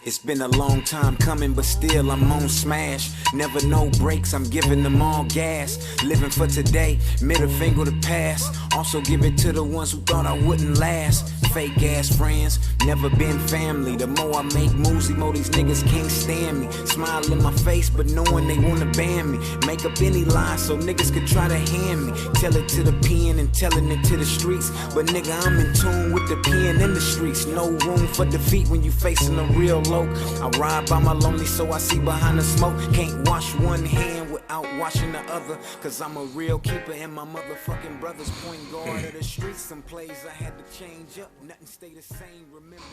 It's been a long time coming, but still I'm on smash. Never no breaks, I'm giving them all gas. Living for today, middle finger to pass. Also give it to the ones who thought I wouldn't last. Fake ass friends, never been family. The more I make moves, the more these niggas can't stand me. Smile in my face, but knowing they wanna ban me. Make up any lie so niggas could try to hand me. Tell it to the pen and telling it to the streets. But nigga, I'm in tune with the pen in the streets. No room for defeat when you facing a real low. I ride by my lonely so I see behind the smoke. Can't wash one hand without washing the other. Cause I'm a real keeper and my motherfucking brother's point guard of the streets. Some plays I had to change up. Nothing stay the same. Remembering.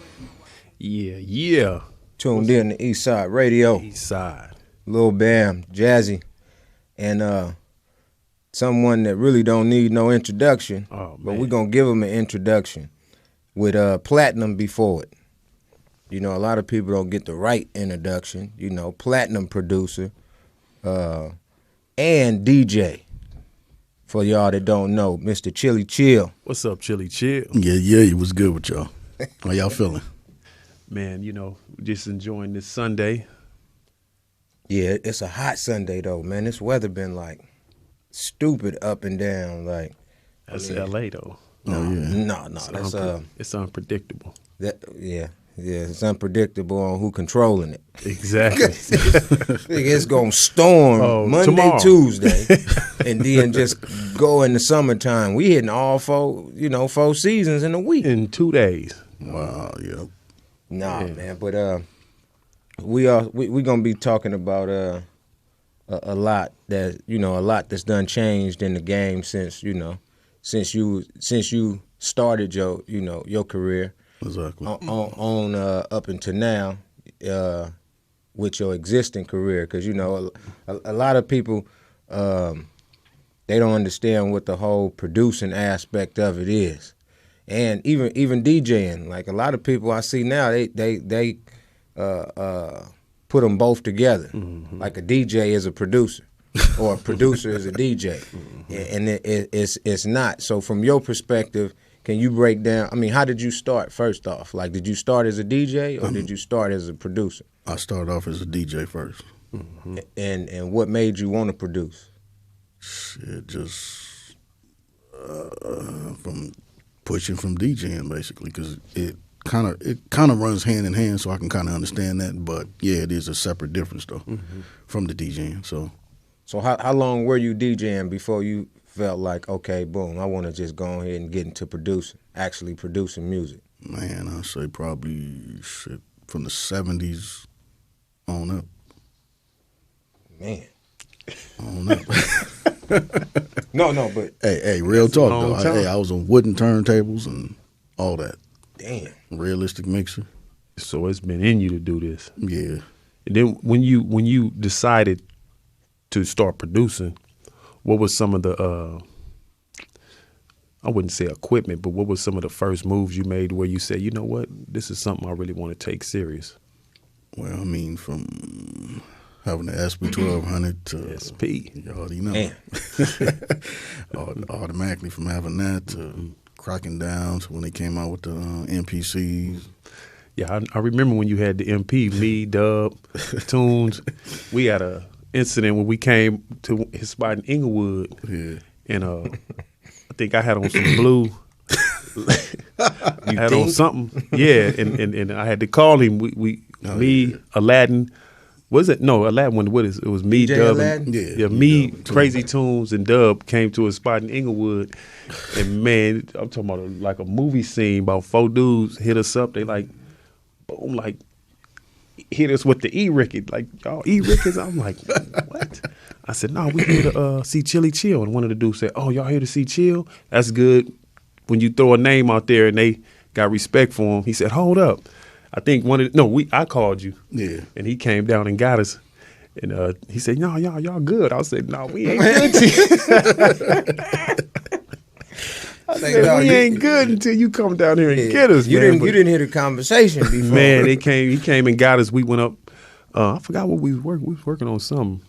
Yeah. Tuned in to East Side Radio. East Side. Lil Bam, Jazzy, and someone that really don't need no introduction. Oh, but man. we're going to give him an introduction with Platinum before it. You know, a lot of people don't get the right introduction. You know, Platinum producer and DJ. For y'all that don't know, Mr. Chilly Chill. What's up, Chilly Chill? Yeah, it was good with y'all. How y'all feeling? Man, you know, just enjoying this Sunday. Yeah, it's a hot Sunday though, man. This weather been like stupid up and down. Like That's LA though. No, that's it's unpredictable. It's unpredictable on who controlling it. Exactly. It's gonna storm Monday, tomorrow. Tuesday, and then just go in the summertime. We hitting all four seasons in a week. In 2 days. Wow, yeah. Nah, man, but we gonna be talking about a lot that's done changed in the game since you started your career. Exactly. On up until now, with your existing career, because a lot of people they don't understand what the whole producing aspect of it is, and even DJing. Like a lot of people I see now, they put them both together. Mm-hmm. Like a DJ is a producer, or a producer is a DJ, and it's not. So from your perspective, can you break down? I mean, how did you start? First off, like, did you start as a DJ or did you start as a producer? I started off as a DJ first. Mm-hmm. And what made you want to produce? Shit, just from pushing from DJing basically, because it kind of runs hand in hand, so I can kind of understand that. But yeah, it is a separate difference though from the DJing. So how long were you DJing before you felt like, okay, boom, I want to just go ahead and get into actually producing music? Man, I'd say probably from the 70s on up. Man. On up. No, but... Hey, real talk, though. I was on wooden turntables and all that. Damn. Realistic mixer. So it's been in you to do this. Yeah. And then when you decided to start producing, what was some of the, I wouldn't say equipment, but what was some of the first moves you made where you said, you know what, this is something I really want to take serious? Well, I mean, from having the SP 1200 to SP, you already know. Automatically from having that to cracking down to when they came out with the MPCs. Yeah, I remember when you had the MP, me, Dub, Tunes. We had a incident when we came to his spot in Inglewood, and I think I had on some blue. I had on something, and I had to call him. Aladdin. Was it? No, Aladdin. What is it? Was me, DJ Dub, Aladdin? me, Crazy Tunes, and Dub came to a spot in Inglewood, and man, I'm talking about like a movie scene. About 4 dudes hit us up. They like, boom, like hit us with the E-Ricket, like, y'all E-Rickets? I'm like, what? I said, no, we here to see Chilly Chill. And one of the dudes said, oh, y'all here to see Chill? That's good. When you throw a name out there and they got respect for him, he said, hold up. I think I called you. Yeah. And he came down and got us. And he said, no, y'all good. I said, no, we ain't good to you. I said, we ain't good until you come down here and get us. You didn't hear the conversation before. Man, he came and got us. We went up. I forgot what we was working. We was working on something.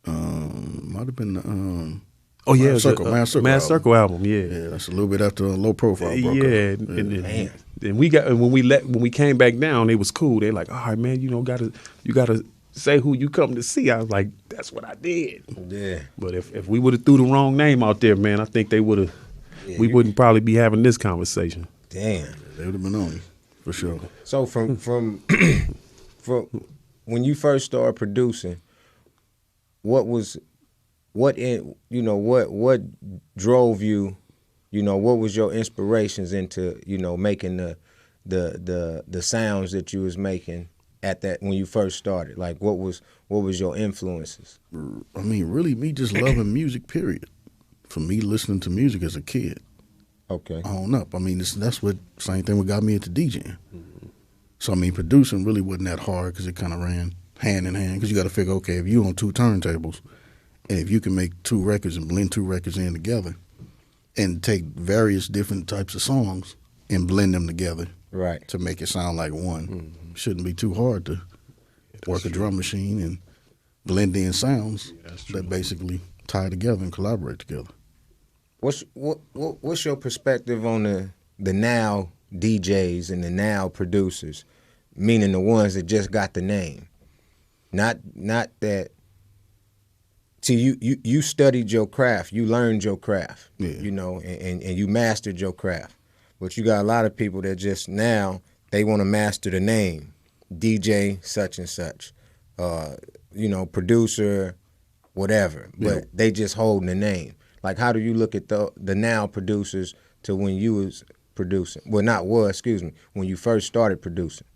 Might have been Oh yeah, Mad Circle, Mad Circle album. Yeah, Yeah, that's a little bit after Low Profile broke yeah. up. And we got when we came back down, it was cool. They like, all right, man, you gotta say who you come to see. I was like, that's what I did. Yeah. But if we would have threw the wrong name out there, man, I think they would have. We wouldn't probably be having this conversation. Damn. They would have been on you for sure. So from when you first started producing, what drove you, what was your inspirations into, making the sounds that you was making at that when you first started? Like what was your influences? I mean, really me just loving music, period. For me listening to music as a kid. Okay. On up. I mean, that's what same thing what got me into DJing. So I mean, producing really wasn't that hard because it kind of ran hand in hand. Because you got to figure, okay, if you on two turntables, and if you can make two records and blend two records in together, and take various different types of songs and blend them together, right, to make it sound like one, shouldn't be too hard to work a drum machine and blend in sounds that basically tie together and collaborate together. What's your perspective on the now DJs and the now producers, meaning the ones that just got the name, not that. See, you studied your craft, you learned your craft, and you mastered your craft, but you got a lot of people that just now they want to master the name, DJ such and such, producer, whatever, but they just holding the name. Like, how do you look at the now producers to when you was producing? Well, when you first started producing.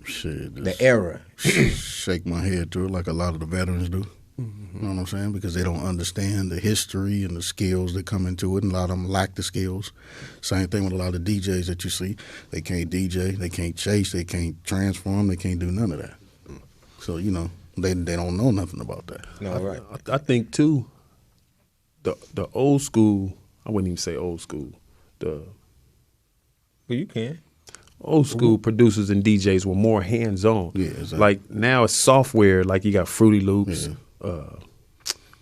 Shit. The era. Shake my head through it like a lot of the veterans do. You know what I'm saying? Because they don't understand the history and the skills that come into it, and a lot of them lack the skills. Same thing with a lot of DJs that you see. They can't DJ, they can't chase, they can't transform, they can't do none of that. So, they don't know nothing about that. No, right. I think, too, the old school, I wouldn't even say old school, Well, you can. Old school producers and DJs were more hands-on. Yeah, exactly. Like, now it's software, like you got Fruity Loops,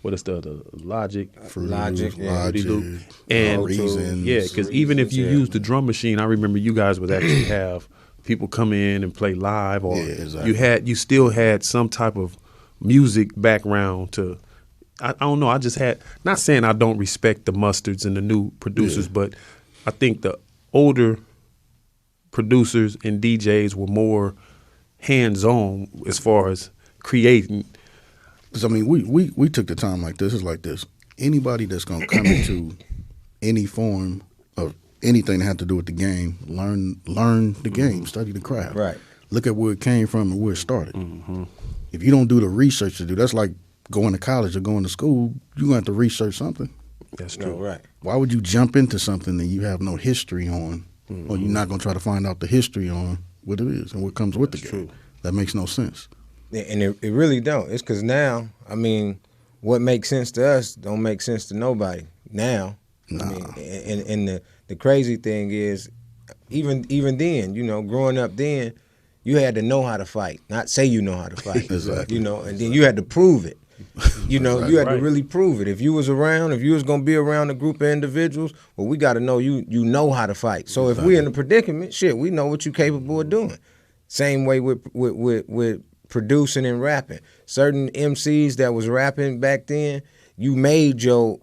what is the Logic? Logic. Loop. And Reasons. yeah, because even if you use the drum machine, I remember you guys would actually have people come in and play live, or you still had some type of music background to. I don't know. I just had, not saying I don't respect the Mustards and the new producers, but I think the older producers and DJs were more hands-on as far as creating. Because, I mean, we took the time like this. It's like this. Anybody that's going to come into any form of anything that had to do with the game, learn the game, study the craft. Right. Look at where it came from and where it started. If you don't do the research to do, that's like going to college or going to school, you're going to have to research something. That's true. No, right. Why would you jump into something that you have no history on, or you're not going to try to find out the history on what it is and what comes with the game? That makes no sense. And it really don't. It's because now, I mean, what makes sense to us don't make sense to nobody now. Nah. I mean, and the crazy thing is, even then, growing up then, you had to know how to fight, not say you know how to fight. Exactly. And then you had to prove it. You had to really prove it. If you was around, if you was gonna be around a group of individuals, well, we got to know you know how to fight. So if we're in a predicament, shit, we know what you're capable of doing. Same way with producing and rapping. Certain MCs that was rapping back then, you made your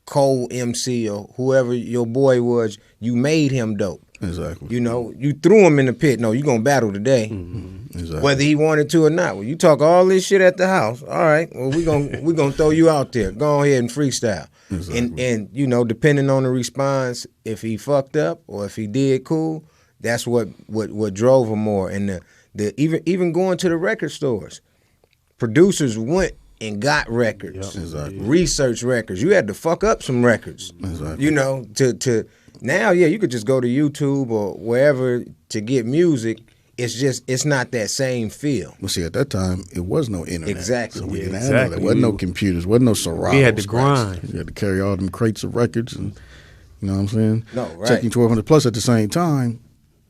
co-MC or whoever your boy was, you made him dope. Exactly. You threw him in the pit. No, you gonna battle today, Exactly. whether he wanted to or not. Well, you talk all this shit at the house. All right. Well, we gonna throw you out there. Go ahead and freestyle. Exactly. And depending on the response, if he fucked up or if he did cool, that's what drove him more. And even going to the record stores, producers went and got records, research records. You had to fuck up some records, to now, you could just go to YouTube or wherever to get music. It's not that same feel. Well, see, at that time, it was no internet. Exactly. So we didn't have no, there wasn't no computers, wasn't no Serato. We had to grind. You had to carry all them crates of records, and you know what I'm saying? No, right. Checking 1200. Plus, at the same time,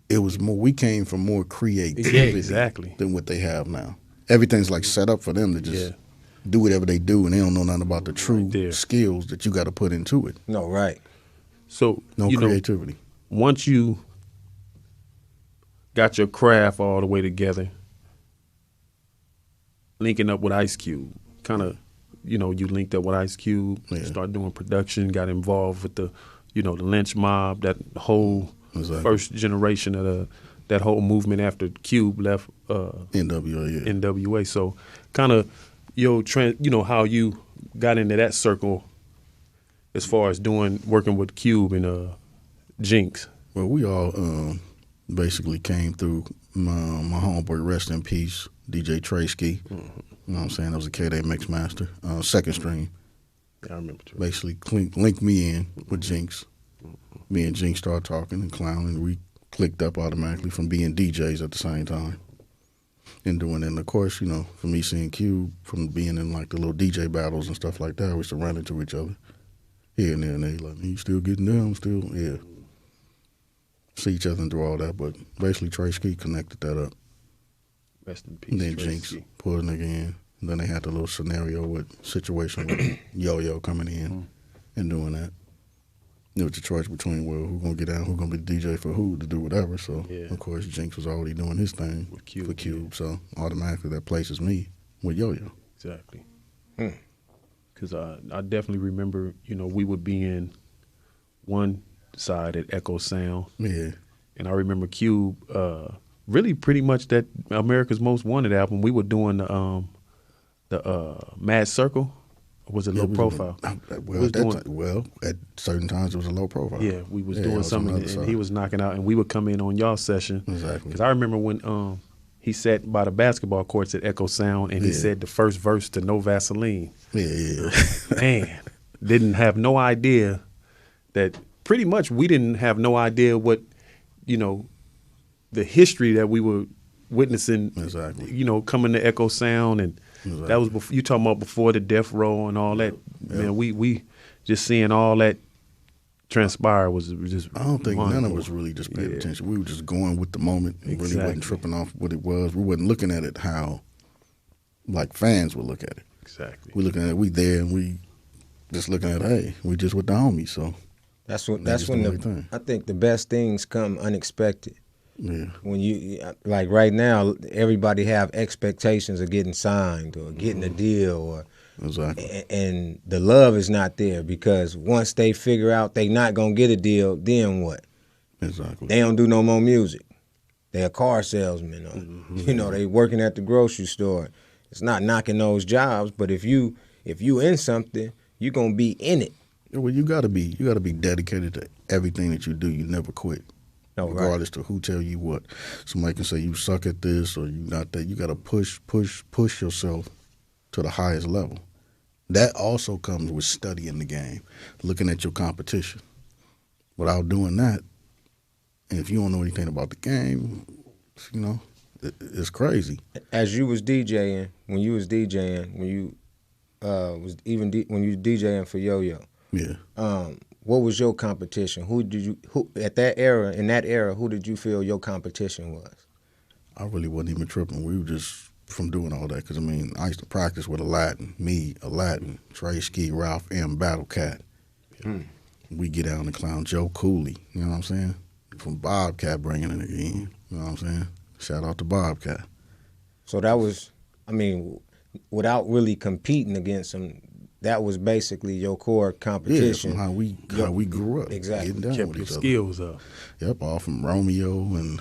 it was more. We came from more creativity exactly. than what they have now. Everything's like set up for them to just do whatever they do, and they don't know nothing about the true there. skills that you got to put into it. No, right. So No creativity. Once you got your craft all the way together, linking up with Ice Cube, kind of, you linked up with Ice Cube, started doing production, got involved with the Lench Mob, that whole first generation of that whole movement after Cube left N.W.A. So kind of how you got into that circle as far as working with Cube and Jinx. Well, we all basically came through my homeboy, rest in peace, DJ Tray Deee. Mm-hmm. You know what I'm saying? That was a K-Day mix master, second stream. Yeah, I remember. Basically linked me in with Jinx. Me and Jinx started talking and clowning. We clicked up automatically from being DJs at the same time. And doing it. And of course, for me seeing Cube, from being in like the little DJ battles and stuff like that, we used to run into each other here and there, and they like, you still getting down? Still, yeah. See each other and do all that, but basically Tray Deee connected that up. Rest in peace. And then Jinx pulled a nigga in. And then they had the little situation with Yo-Yo coming in and doing that. It was a choice between, who's going to get down, who's going to be the DJ for who to do whatever. So, of course, Jinx was already doing his thing for Cube. So, automatically that places me with Yo-Yo. Exactly. Because I definitely remember, we would be in one side at Echo Sound. Yeah. And I remember Cube, really pretty much that America's Most Wanted album, we were doing the Mad Circle. Was it low profile? Well, at certain times it was a low profile. Yeah, we was doing something, and he was knocking out, and we would come in on y'all session. Exactly. Because I remember when he sat by the basketball courts at Echo Sound, and he said the first verse to No Vaseline. Yeah. Man, didn't have no idea that. Pretty much, we didn't have no idea what, the history that we were witnessing. Exactly. Coming to Echo Sound, and that was before, you talking about before the death row and all that. Yep. Man, we just seeing all that transpire was just. I don't think wonderful. None of us really just paid attention. We were just going with the moment. And really wasn't tripping off what it was. We wasn't looking at it how, like, fans would look at it. Exactly. We looking at it. We there, and we just looking at, hey, we just with the homies, so. That's when I think the best things come unexpected. Yeah. When you, like right now, everybody have expectations of getting signed or getting a deal, or and the love is not there, because once they figure out they not gonna get a deal, then what? Exactly. They don't do no more music. They a car salesman, or they working at the grocery store. It's not knocking those jobs, but if you in something, you gonna be in it. Well, you gotta be dedicated to everything that you do. You never quit, regardless to who tell you what. Somebody can say you suck at this or you not that. You gotta push yourself to the highest level. That also comes with studying the game, looking at your competition. Without doing that, and if you don't know anything about the game, it's crazy. As you was DJing, when you was DJing DJing for Yo-Yo. Yeah. What was your competition? Who at that era, who did you feel your competition was? I really wasn't even tripping. We were just from doing all that, because I used to practice with Aladdin, Tray Deee, Ralph M, Battle Cat. We get out and clown Joe Cooley, you know what I'm saying? From Bobcat bringing it in, you know what I'm saying? Shout out to Bobcat. So that was, without really competing against them, that was basically your core competition. Yeah, from how we grew up. Exactly. Getting down Kept with your each other. skills up. Yep, all from Romeo and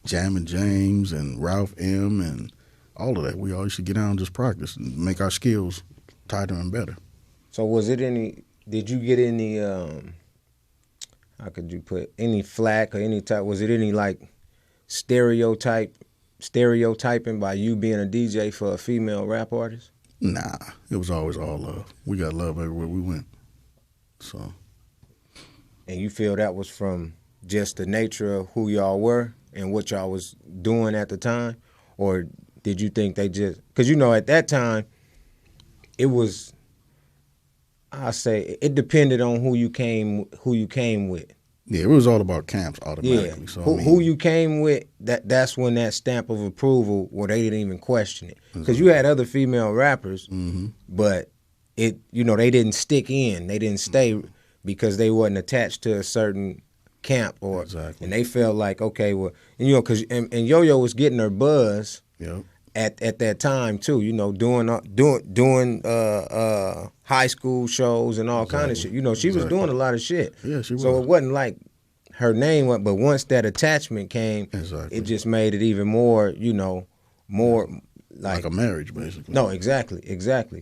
Jammin' James and Ralph M and all of that. We all used to get down and just practice and make our skills tighter and better. So did you get any, how could you put, any flack or any type, was it any like stereotyping by you being a DJ for a female rap artist? Nah, it was always all love. We got love everywhere we went. So. And you feel that was from just the nature of who y'all were and what y'all was doing at the time? Or did you think they just, because at that time, it was, I say, it depended on who you came with. Yeah, it was all about camps Yeah, automatically. So who you came with, that's when that stamp of approval, where they didn't even question it. Because you had other female rappers, but they didn't stick in, they didn't stay because they wasn't attached to a certain camp, or and they felt like, okay, well, because and Yo-Yo was getting her buzz. Yep. At that time too, doing high school shows and all kind of shit. She was doing a lot of shit. Yeah, she was. So it wasn't like her name went, but once that attachment came, Exactly. it just made it even more, more like a marriage, basically. No, exactly.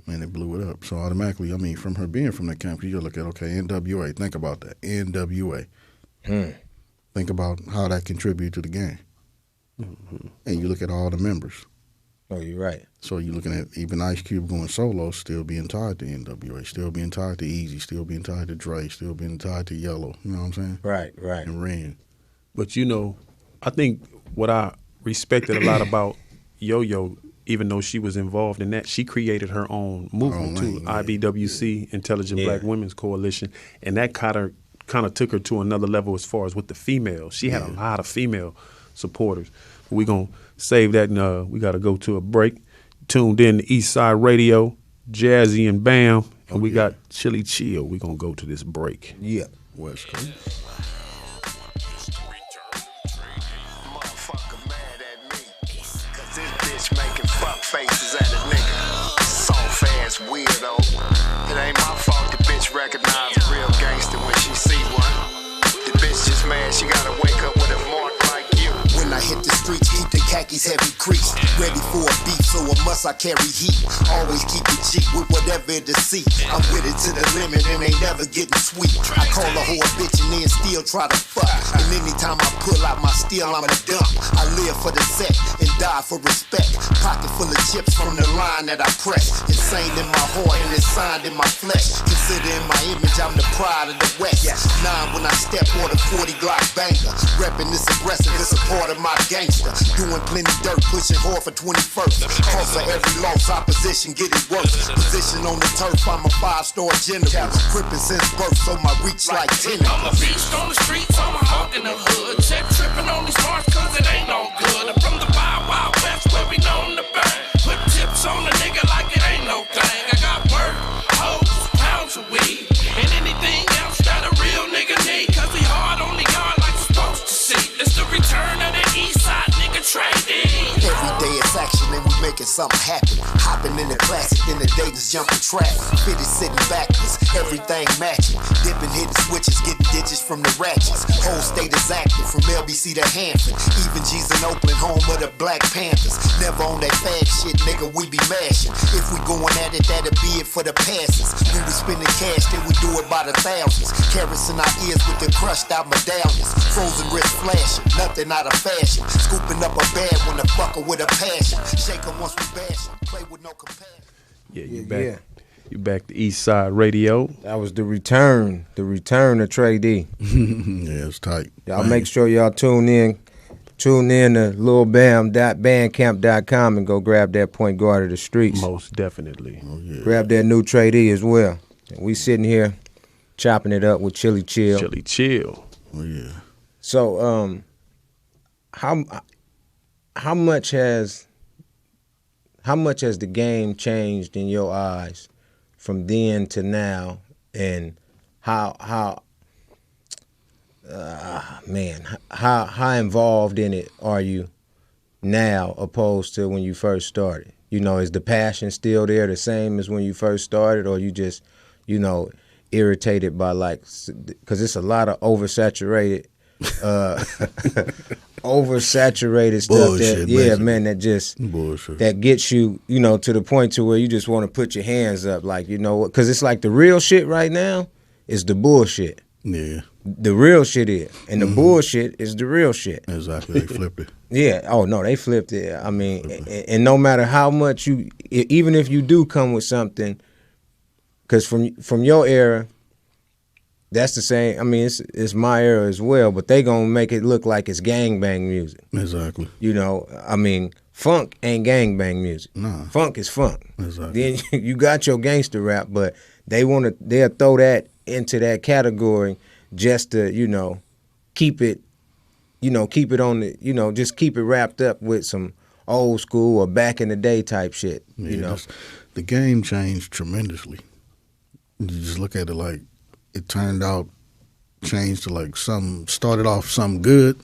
And it blew it up. So automatically, I mean, from her being from that camp, you look at, okay, N.W.A. Think about that, N.W.A. Think about how that contributed to the game. And you look at all the members. Oh, you're right. So you're looking at even Ice Cube going solo, still being tied to N.W.A., still being tied to Easy, still being tied to Dre, still being tied to Yellow. You know what I'm saying? Right. And Ren. But I think what I respected a lot about Yo-Yo, even though she was involved in that, she created her own movement too, IBWC, Intelligent Black Women's Coalition, and that kind of took her to another level as far as with the females. She had a lot of female supporters. We're going to save that, and we got to go to a break. Tuned in to Eastside Radio, Jazzy and Bam, and we got Chilly Chill. We're going to go to this break. Yeah. West Coast. Motherfucker mad at me, cause this bitch making fuck faces at a nigga. Soft ass weirdo. It ain't my fault the bitch recognize a real gangster when she see one. The bitch just mad she gotta wake up with a mark like you. When I hit the streets, keep the khakis heavy creased. Ready for a beef, so a must I carry heat. Always keep it cheap with whatever it see. I'm with it to the limit and ain't never getting sweet. I call a whore a bitch and then still try to fuck. And anytime I pull out my steel, I'm a dump. I live for the set and die for respect. Pocket full of chips from the line that I press. Insane in my heart and it's signed in my flesh. Consider in my image, I'm the pride of the West. 9 when I step on a 40 Glock banger. Reppin' this aggressive, it's a part of my gangster. Doing plenty dirt, pushing hard for 21st. Cause for every loss, opposition get it worse. Position on the turf, I'm a 5-star general. Crippin' since birth, so my reach like tennis. I'm a beast on the streets, I'm a hawk in the hood. Check tripping on these marks cause it ain't no good. I'm from the Wild Wild West where we known to bang. Put tips on a nigga like it ain't no thing. I got work, hoes, pounds of weed, and anything else that a real nigga need. Cause we hard on the yard like you're supposed to see. It's the return of the east side nigga Tray Deee. Every day it's action and we making something happen. Hopping in the classic, then the Dayton's jumping traffic. Fitted sitting backwards, everything matching. Dipping, hitting switches, getting ditches from the ratchets. Whole state is active from LBC to Hanford. Even G's in Oakland, home of the Black Panthers. Never on that fag shit, nigga, we be mashing. If we going at it, that'll be it for the passes. When we spending cash, then we do it by the thousands. Carrots in our ears with the crushed out medallions. Frozen wrist flashing, nothing out of fashion. Scooping up a bag when the fucker with a passion. Shake 'em once we bash 'em, play with no compassion. Yeah, you back. You back to Eastside Radio. That was the return of Tray Deee. Yeah, it's tight. Y'all make sure y'all tune in to lilbam.bandcamp.com and go grab that Point Guard of the Streets. Most definitely. Oh, yeah. Grab that new Tray Deee as well. And we sitting here chopping it up with Chilly Chill. Chilly Chill. Oh, yeah. So, how much has the game changed in your eyes from then to now, and how involved in it are you now opposed to when you first started? Is the passion still there the same as when you first started, or you just, irritated by because it's a lot of oversaturated oversaturated stuff Bullshit, that just Bullshit. that gets you, to the point to where you just want to put your hands up, because it's like the real shit right now is the bullshit. Yeah. The real shit is, and the bullshit is the real shit. Exactly. They flipped it. Yeah. Oh no, they flipped it. I mean, and no matter how much even if you do come with something, because from your era, that's the same. I mean, it's my era as well, but they gonna make it look like it's gangbang music. Exactly. I mean, funk ain't gangbang music. Nah. Funk is funk. Exactly. Then you got your gangster rap, but they'll throw that into that category just to, keep it, keep it on the, just keep it wrapped up with some old school or back in the day type shit. The game changed tremendously. You just look at it like it changed to like started off something good,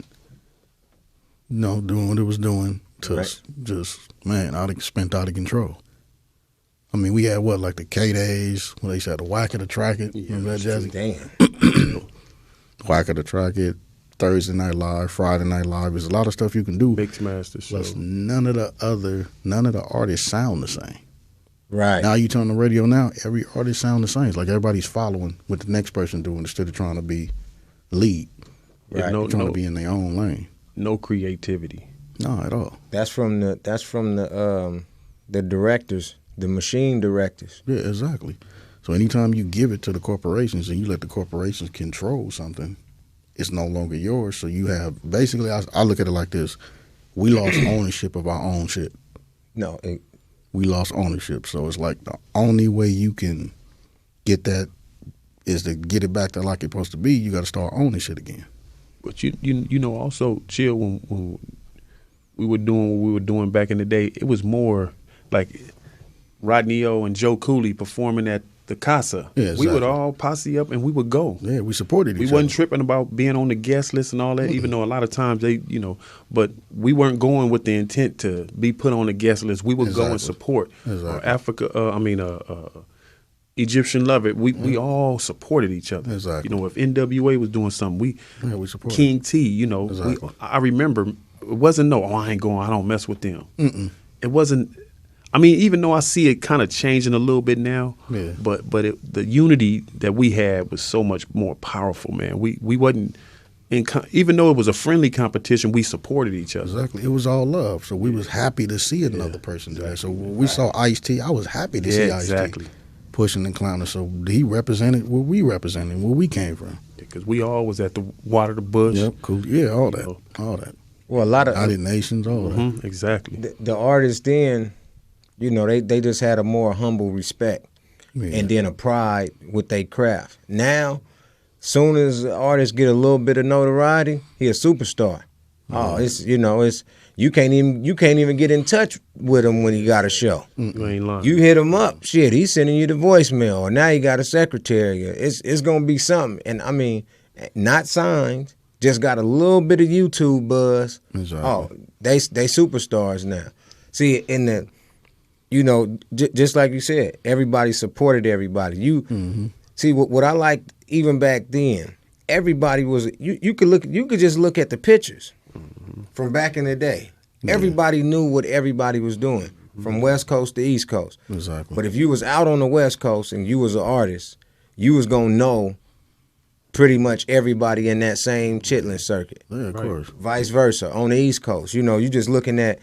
doing what it was doing, to just, man, spent out of control. I mean, we had like the K-Days, when they used to have the Whack It or Track It. Remember that, Jazzy? Damn. Whack It or Track It, Thursday Night Live, Friday Night Live. There's a lot of stuff you can do. Mixmaster show. Plus, none of the artists sound the same. Right. Now you turn on the radio now, every artist sound the same. It's like everybody's following what the next person doing instead of trying to be lead. Right. Trying to be in their own lane. No creativity. No, at all. That's from the directors, the machine directors. Yeah, exactly. So anytime you give it to the corporations and you let the corporations control something, it's no longer yours. So you have, basically, I look at it like this. We lost ownership of our own shit. No. We lost ownership. So it's like the only way you can get that is to get it back to like it's supposed to be. You got to start owning shit again. But also, Chill, when we were doing what we were doing back in the day, it was more like Rodney O and Joe Cooley performing at the Casa. Yeah, exactly. We would all posse up and we would go. Yeah, we supported each other. We wasn't tripping about being on the guest list and all that, even though a lot of times they, but we weren't going with the intent to be put on the guest list. We would go and support. Egyptian Love It. We all supported each other. Exactly. If N.W.A. was doing something, we supported. King T, Exactly. I remember it wasn't I ain't going, I don't mess with them. It wasn't. I mean, even though I see it kind of changing a little bit now, but the unity that we had was so much more powerful, man. We wasn't, even though it was a friendly competition, we supported each other. Exactly. It was all love. So we was happy to see another person do that. So when we saw Ice-T, I was happy to see Ice-T pushing and clowning. So he represented what we represented, where we came from. Because we all was at the Water the Bush. Yep, cool. Yeah, all that. Well, a lot of United Nations, all that. Exactly. The artists then, they just had a more humble respect and then a pride with their craft. Now, soon as artists get a little bit of notoriety, he a superstar. Oh, it's you can't even get in touch with him when he got a show. You ain't lying. You hit him up, shit, he's sending you the voicemail, or now he got a secretary. It's gonna be something. And I mean, not signed, just got a little bit of YouTube buzz. Exactly. Oh, they superstars now. See, in the just like you said, everybody supported everybody. See what I liked even back then. Everybody was you could just look at the pictures from back in the day. Yeah. Everybody knew what everybody was doing from West Coast to East Coast. Exactly. But if you was out on the West Coast and you was an artist, you was gonna know pretty much everybody in that same chitlin circuit. Yeah, of course. Vice versa on the East Coast. You just looking at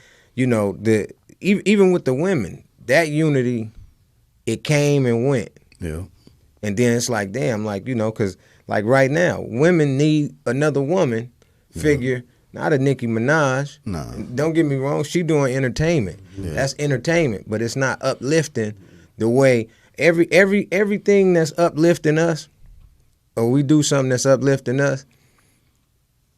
even with the women, that unity, it came and went. Yeah. And then it's like, damn, because like right now, women need another woman figure, not a Nicki Minaj. Nah. Don't get me wrong, she doing entertainment. Yeah. That's entertainment, but it's not uplifting the way everything that's uplifting us, or we do something that's uplifting us,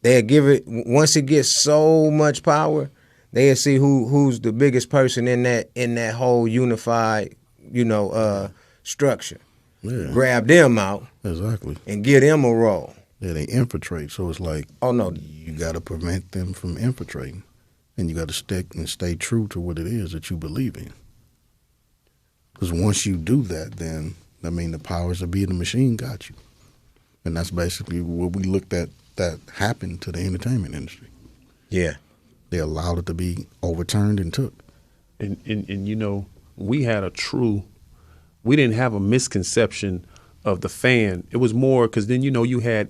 they'll give it, once it gets so much power, they'll see who's the biggest person in that whole unified, structure. Yeah. Grab them out. Exactly. And give them a role. Yeah, they infiltrate. So it's like, oh no, you got to prevent them from infiltrating, and you got to stick and stay true to what it is that you believe in. Because once you do that, then the powers that be in the machine got you, and that's basically what we looked at that happened to the entertainment industry. Yeah. They allowed it to be overturned and took. And we had we didn't have a misconception of the fan. It was more because then, you had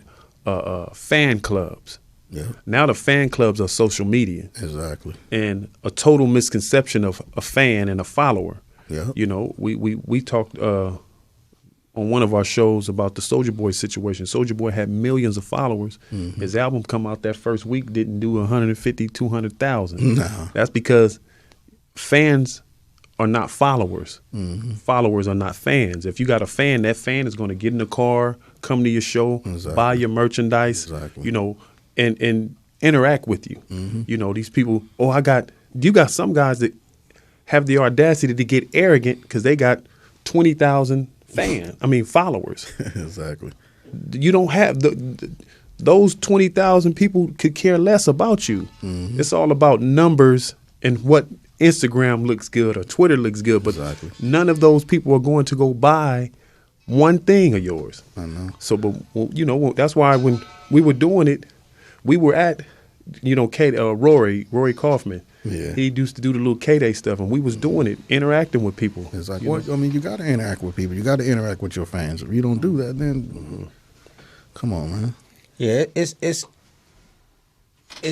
fan clubs. Yeah. Now the fan clubs are social media. Exactly. And a total misconception of a fan and a follower. Yeah. We talked on one of our shows about the Soulja Boy situation. Soulja Boy had millions of followers. Mm-hmm. His album come out that first week, didn't do 150, 200,000. No. That's because fans are not followers. Mm-hmm. Followers are not fans. If you got a fan, that fan is going to get in the car, come to your show, Exactly. buy your merchandise, Exactly. you know, and interact with you. Mm-hmm. You know, these people, you got some guys that have the audacity to get arrogant because they got 20,000 followers. Exactly. You don't have those 20,000 people could care less about you. Mm-hmm. It's all about numbers and what Instagram looks good or Twitter looks good, but Exactly. none of those people are going to go buy one thing of yours. I know. So, but you know, that's why when we were doing it, we were at, you know, Rory Kaufman. Yeah. He used to do the little K-Day stuff, and we was doing it, interacting with people. Exactly. You know? Well, I mean, you got to interact with people. You got to interact with your fans. If you don't do that, then come on, man. Yeah, it's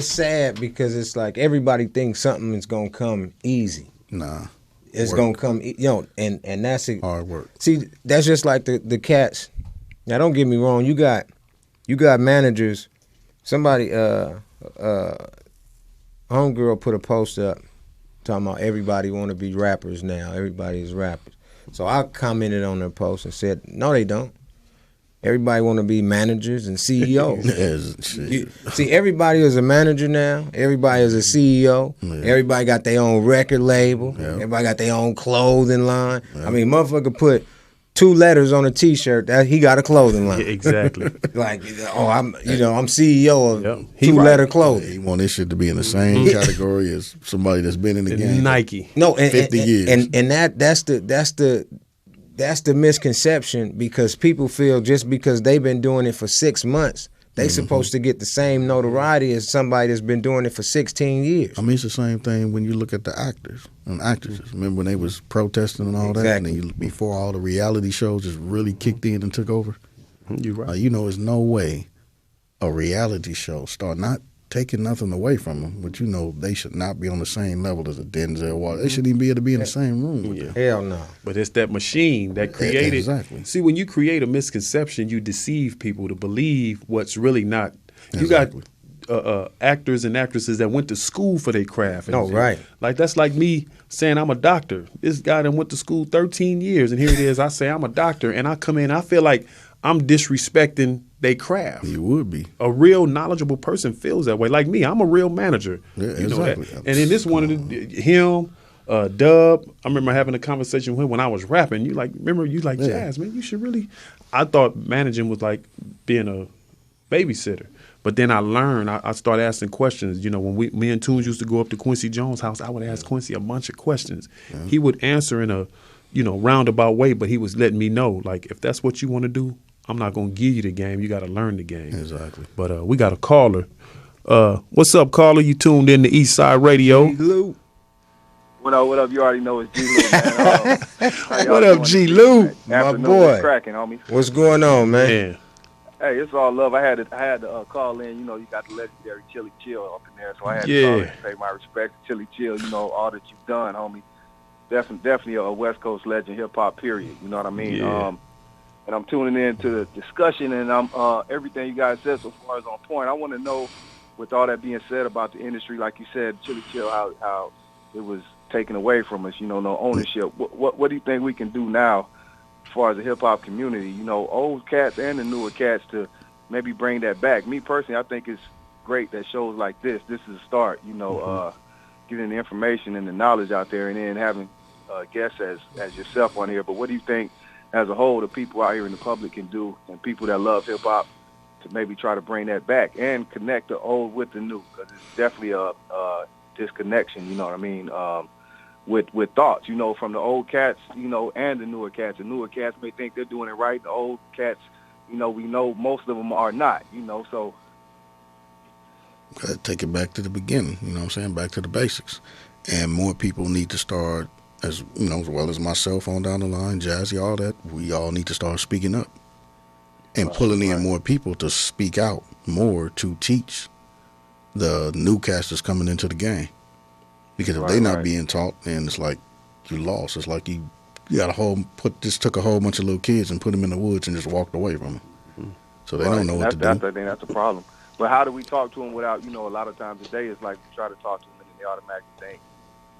sad because it's like everybody thinks something is gonna come easy. Nah. It's Work. gonna come, and that's it. Hard work. See, that's just like the cats. Now, don't get me wrong. You got managers. Somebody, homegirl put a post up talking about everybody want to be rappers now. Everybody is rappers. So I commented on their post and said, no, they don't. Everybody want to be managers and CEOs. See, everybody is a manager now. Everybody is a CEO. Yeah. Everybody got their own record label. Yeah. Everybody got their own clothing line. Yeah. I mean, motherfucker put 2 letters on a T-shirt that he got a clothing line. Yeah, exactly. Like, I'm CEO of Yep. He 2-letter right. clothing. You want this shit to be in the same category as somebody that's been in the game. Nike. No, 50 years. and that's the misconception, because people feel just because they've been doing it for 6 months, they supposed to get the same notoriety as somebody that's been doing it for 16 years. I mean, it's the same thing when you look at the actors and actresses. Remember when they was protesting and all that? Exactly. And then before all the reality shows just really kicked in and took over? You're right. You know, there's no way a reality show start not taking nothing away from them, but you know they should not be on the same level as a Denzel Washington. They shouldn't even be able to be in the same room with them. Hell no. But it's that machine that created. Exactly. See, when you create a misconception, you deceive people to believe what's really not. Exactly. You got actors and actresses that went to school for their craft. Oh, right. Like, that's like me saying I'm a doctor. This guy that went to school 13 years, and here it is. I say I'm a doctor, and I come in, I feel like I'm disrespecting their craft. You would be. A real knowledgeable person feels that way. Like me, I'm a real manager. Yeah, you know that. exactly. And in this one, him, Dub, I remember having a conversation with him when I was rapping. You like Jazz, man, you should really. I thought managing was like being a babysitter. But then I learned, I started asking questions. You know, when me and Toons used to go up to Quincy Jones' house, I would ask Quincy a bunch of questions. Yeah. He would answer in a, roundabout way, but he was letting me know, like, if that's what you want to do, I'm not going to give you the game. You got to learn the game. Exactly. But we got a caller. What's up, caller? You tuned in to East Side Radio. What up? You already know it's G. Lou, man. What up, G. Lou? My boy. Cracking, homie. What's going on, man? Yeah. Hey, it's all love. I had to call in. You know, you got the legendary Chilly Chill up in there, so I had to call in and pay my respects to Chilly Chill. You know, all that you've done, homie. Definitely a West Coast legend, hip hop. Period. You know what I mean? Yeah. And I'm tuning in to the discussion, and I'm everything you guys said so far is on point. I want to know, with all that being said about the industry, like you said, Chilly Chill, how it was taken away from us. You know, no ownership. What do you think we can do now, as far as the hip hop community? You know, old cats and the newer cats to maybe bring that back. Me personally, I think it's great that shows like this is a start. You know, getting the information and the knowledge out there, and then having guests as yourself on here. But what do you think, as a whole, the people out here in the public can do, and people that love hip hop, to maybe try to bring that back and connect the old with the new? Because it's definitely a disconnection. You know what I mean? With thoughts, you know, from the old cats, you know, and the newer cats. The newer cats may think they're doing it right. The old cats, you know, we know most of them are not, you know, so. Gotta take it back to the beginning, you know what I'm saying? Back to the basics. And more people need to start, as you know, as well as myself on down the line, Jazzy, all that, we all need to start speaking up. And pulling in more people to speak out more to teach the new casters coming into the game. Because if they're not being taught, then it's like you lost. It's like you got took a whole bunch of little kids and put them in the woods and just walked away from them. Mm-hmm. So they don't know what to do. I think that's a problem. But how do we talk to them without, you know, a lot of times today it's like we try to talk to them and they automatically think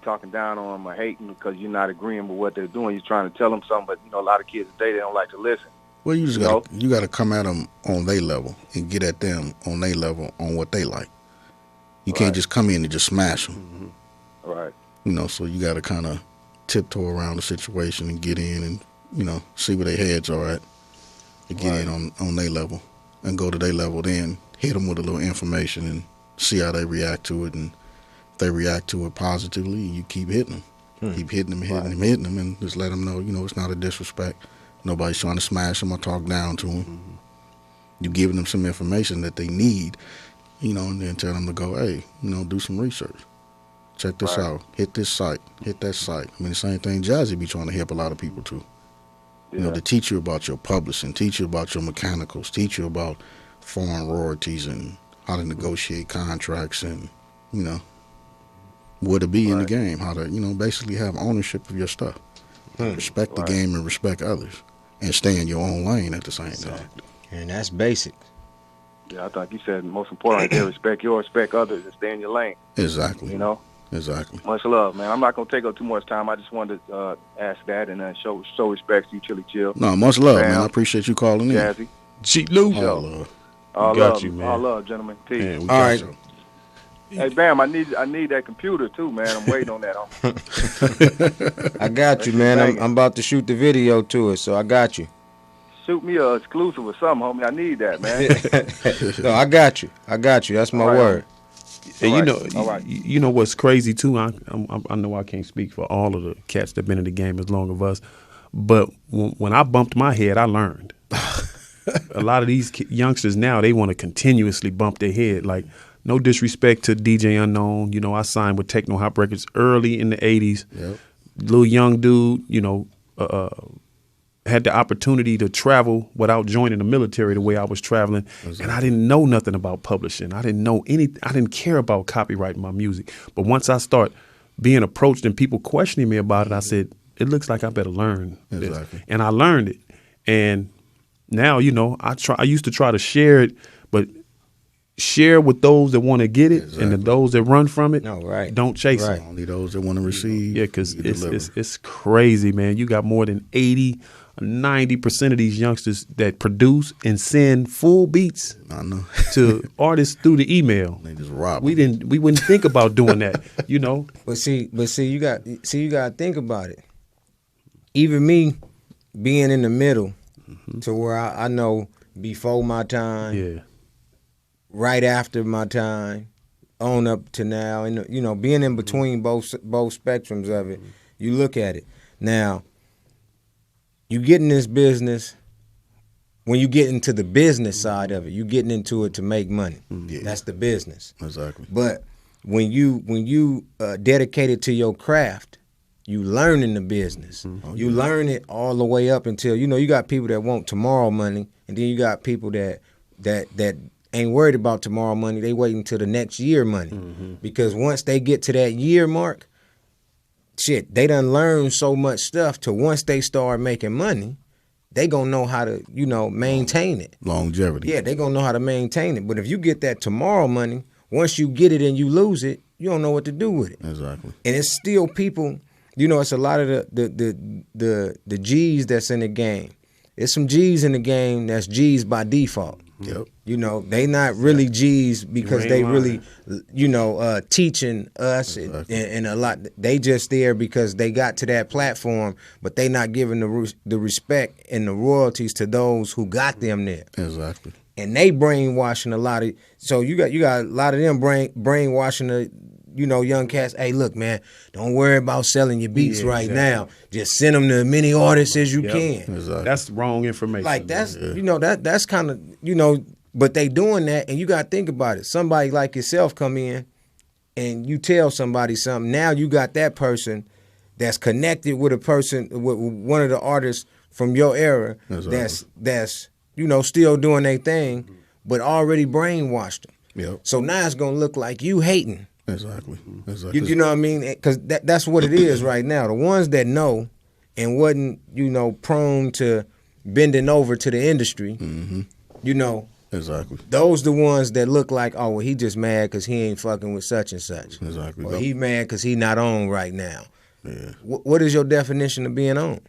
talking down on them or hating because you're not agreeing with what they're doing. You're trying to tell them something, but, you know, a lot of kids today, they don't like to listen. Well, you got to come at them on their level and get at them on their level on what they like. You can't just come in and just smash them. Mm-hmm. Right. You know, so you got to kind of tiptoe around the situation and get in and, you know, see where their heads are at and get in on their level and go to their level, then hit them with a little information and see how they react to it. And if they react to it positively, you keep hitting them. Keep hitting them, and just let them know, you know, it's not a disrespect. Nobody's trying to smash them or talk down to them. You giving them some information that they need, you know, and then tell them to go, hey, you know, do some research. Check this out. Hit this site. Hit that site. I mean, the same thing Jazzy be trying to help a lot of people too. You know, to teach you about your publishing, teach you about your mechanicals, teach you about foreign royalties and how to negotiate contracts and, you know, where to be in the game, how to, you know, basically have ownership of your stuff. Respect the game and respect others and stay in your own lane at the same time. And that's basic. Yeah, I think you said the most important right there, respect others and stay in your lane. Exactly. You know? Exactly. Much love, man. I'm not going to take up too much time. I just wanted to ask that and show respect to you, Chilly Chill. No, much love, man. I appreciate you calling in. Jazzy. Cheat Lou. All love. All got love, you, man. All love, gentlemen. Peace. Man, we All got right. you. Hey, Bam, I need that computer, too, man. I'm waiting on that. I got you, man. I'm about to shoot the video to it, so I got you. Shoot me a exclusive or something, homie. I need that, man. No, I got you. That's my word. And All right. you know what's crazy too. I know I can't speak for all of the cats that been in the game as long as us, but when I bumped my head, I learned. A lot of these youngsters now, they want to continuously bump their head. Like, no disrespect to DJ Unknown. You know, I signed with Techno Hop Records early in the '80s. Yep. Little young dude, you know, had the opportunity to travel without joining the military the way I was traveling. Exactly. And I didn't know nothing about publishing. I didn't know anything. I didn't care about copyrighting my music. But once I start being approached and people questioning me about it, I said, it looks like I better learn this. And I learned it. And now, you know, I used to try to share it, but share with those that want to get it, and then those that run from it, don't chase it. Only those that want to receive. Yeah, because it's crazy, man. You got more than 80, 90% of these youngsters that produce and send full beats to artists through the email. They just rob we wouldn't think about doing that, you know. But see, you got to think about it. Even me being in the middle to where I know before my time, right after my time, on up to now, and you know, being in between both spectrums of it, you look at it. Now, you get in this business, when you get into the business side of it, you getting into it to make money. That's the business. Exactly. But when you dedicated to your craft, you learning the business. You learn it all the way up until, you know, you got people that want tomorrow money, and then you got people that ain't worried about tomorrow money. They waiting till the next year money. Because once they get to that year mark, shit, they done learned so much stuff to once they start making money, they gonna know how to, you know, maintain it. Longevity. Yeah, they gonna know how to maintain it. But if you get that tomorrow money, once you get it and you lose it, you don't know what to do with it. Exactly. And it's still people, you know, it's a lot of the G's that's in the game. There's some G's in the game that's G's by default. Yep. You know, they not really G's because they really, you know, teaching us and a lot. They just there because they got to that platform, but they not giving the respect and the royalties to those who got them there. Exactly. And they brainwashing a lot of. So you got a lot of them brainwashing the, you know, young cats. Hey, look, man, don't worry about selling your beats now. Just send them to as many artists as you can. Exactly. That's wrong information. Like that's you know that's kind of, you know, but they doing that, and you got to think about it. Somebody like yourself come in, and you tell somebody something. Now you got that person that's connected with a person, with one of the artists from your era, that's you know still doing their thing, but already brainwashed them. Yep. So now it's gonna look like you hating. Exactly. You know what I mean? Because that's what it is right now. The ones that know and wasn't, you know, prone to bending over to the industry, you know, Exactly. Those the ones that look like, oh, well, he just mad because he ain't fucking with such and such. Exactly. Or he mad because he not on right now. Yeah. What is your definition of being on?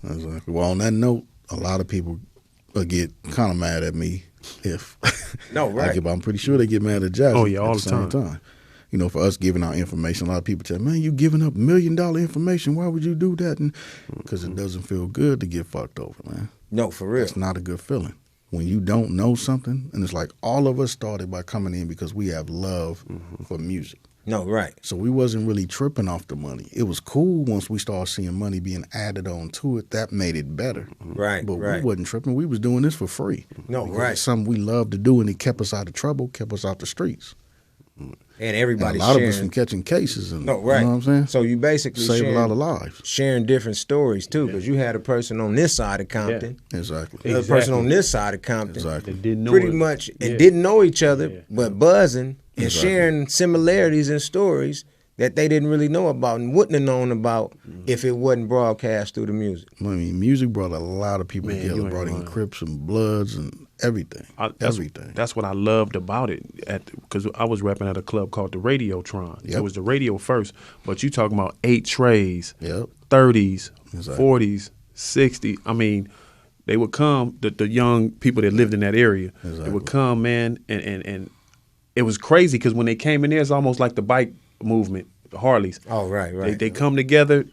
Exactly. Well, on that note, a lot of people will get kind of mad at me if No, right. I'm pretty sure they get mad at Jazzy. Oh, yeah, all at the same time. You know, for us giving out information, a lot of people tell, man, you giving up $1 million information. Why would you do that? Because it doesn't feel good to get fucked over, man. No, for real. It's not a good feeling. When you don't know something, and it's like all of us started by coming in because we have love for music. No, right. So we wasn't really tripping off the money. It was cool once we started seeing money being added on to it. That made it better. Right, But right. we wasn't tripping. We was doing this for free. No, Because right. It's something we loved to do, and it kept us out of trouble, kept us out the streets. And everybody And a lot sharing. of us from catching cases. And, No, right. You know what I'm saying? So you basically Save sharing, a lot of lives. sharing different stories too, because you had a person on this side of Compton, Exactly. another person on this side of Compton, Exactly. They didn't know pretty it. much, and Yeah. didn't know each other, Yeah. but buzzing and Exactly. sharing similarities and stories that they didn't really know about and wouldn't have known about if it wasn't broadcast through the music. I mean, music brought a lot of people Man, you together, ain't brought in lying. Crips and Bloods and everything. Everything. That's what I loved about it. Because I was rapping at a club called the Radiotron. Yep. It was the radio first, but you talking about 8 trays, Yep. 30s, Exactly. 40s, 60s. I mean, they would come, the young people that lived in that area, they Exactly. would come, man, and it was crazy because when they came in there, it's almost like the bike movement, the Harleys. Oh, right, They come together,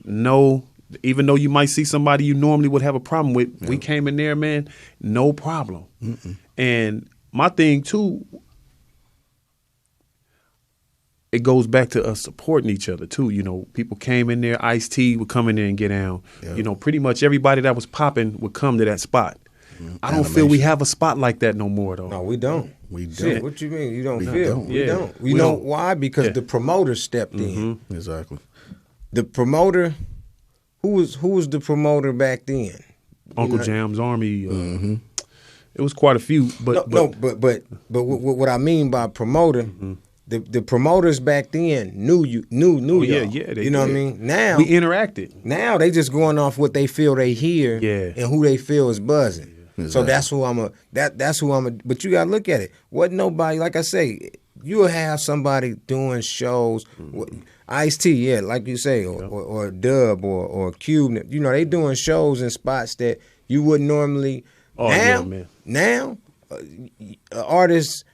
even though you might see somebody you normally would have a problem with, we came in there, man, no problem. And my thing, too, it goes back to us supporting each other, too. You know, people came in there, Ice-T would come in there and get down. Yeah. You know, pretty much everybody that was popping would come to that spot. I don't feel we have a spot like that no more, though. No, we don't. We Shit, don't. what you mean? You don't We feel? don't. We Yeah. don't. We You know don't. why? Because Yeah. the promoter stepped in. Exactly. The promoter, who was the promoter back then? Uncle know- Jam's Army. It was quite a few, but But what I mean by promoter, the promoters back then knew Oh, yeah, y'all. yeah, they you know what I did. mean? Now we interacted. now they just going off what they feel they hear Yeah. and who they feel is buzzing. So Exactly. that's who I'm a. But you gotta look at it. Wasn't nobody, like I say, you'll have somebody doing shows. Ice-T, yeah, like you say, or Dub or Cube. You know, they doing shows in spots that you wouldn't normally. Oh, yeah, man. Now, artists,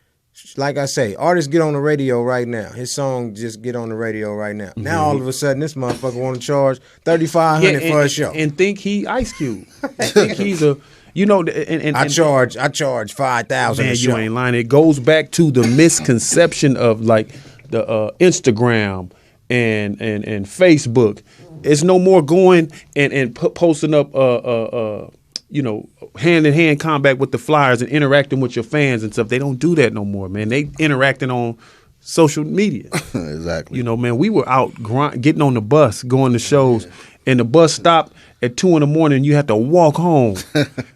like I say, artists get on the radio right now. His song just get on the radio right now. Now all of a sudden, this motherfucker want to charge $3,500 for a show. and think he Ice Cube. think he's a, you know, and I charge $5,000 a man, show. you ain't lying. It goes back to the misconception of like the Instagram and Facebook. It's no more going and posting up you know, hand-in-hand combat with the flyers and interacting with your fans and stuff. They don't do that no more, man. They interacting on social media. Exactly. You know, man, we were out getting on the bus, going to shows, and the bus stopped at 2 a.m. You had to walk home.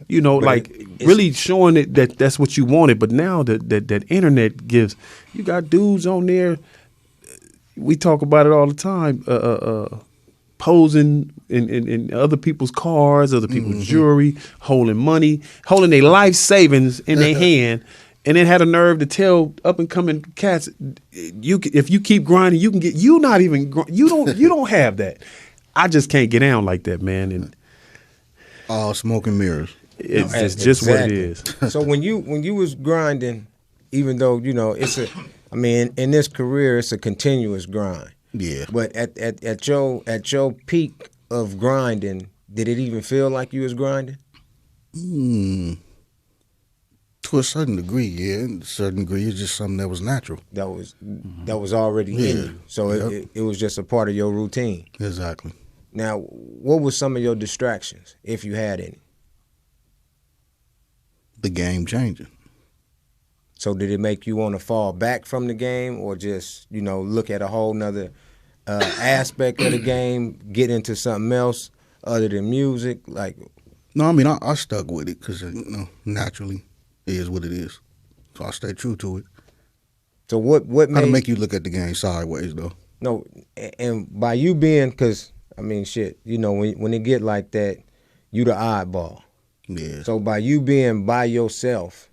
You know, like really showing it that that's what you wanted. But now that internet gives, you got dudes on there. We talk about it all the time. Posing in other people's cars, other people's jewelry, holding money, holding their life savings in their hand, and then had a nerve to tell up and coming cats, if you keep grinding, you can get. You not even you don't have that. I just can't get down like that, man. And All smoke and mirrors. it's just what it is. So when you was grinding, even though you know in this career it's a continuous grind. Yeah. But at your peak of grinding, did it even feel like you was grinding? To a certain degree, yeah. To a certain degree, it's just something that was natural. That was already in Yeah. you. So Yep. it was just a part of your routine. Exactly. Now, what were some of your distractions, if you had any? The game changing. So did it make you want to fall back from the game, or just look at a whole nother aspect of the game, get into something else other than music? Like, No, I mean, I stuck with it because, naturally, it is what it is. So I stayed true to it. so what Kind made of make you look at the game sideways, though. no? And by you being, because I mean, shit, when it get like that, you the oddball. Yeah. So by you being by yourself,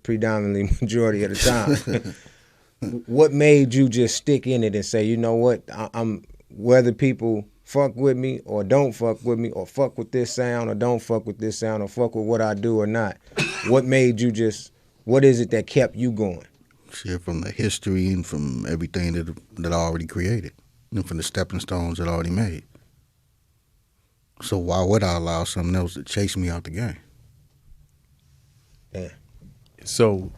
predominantly majority of the time. What made you just stick in it and say, you know what, I'm whether people fuck with me or don't fuck with me or fuck with this sound or don't fuck with this sound or fuck with what I do or not? What made you what is it that kept you going? Shit, from the history and from everything that I already created and from the stepping stones that I already made. So why would I allow something else to chase me out the game? Yeah. So,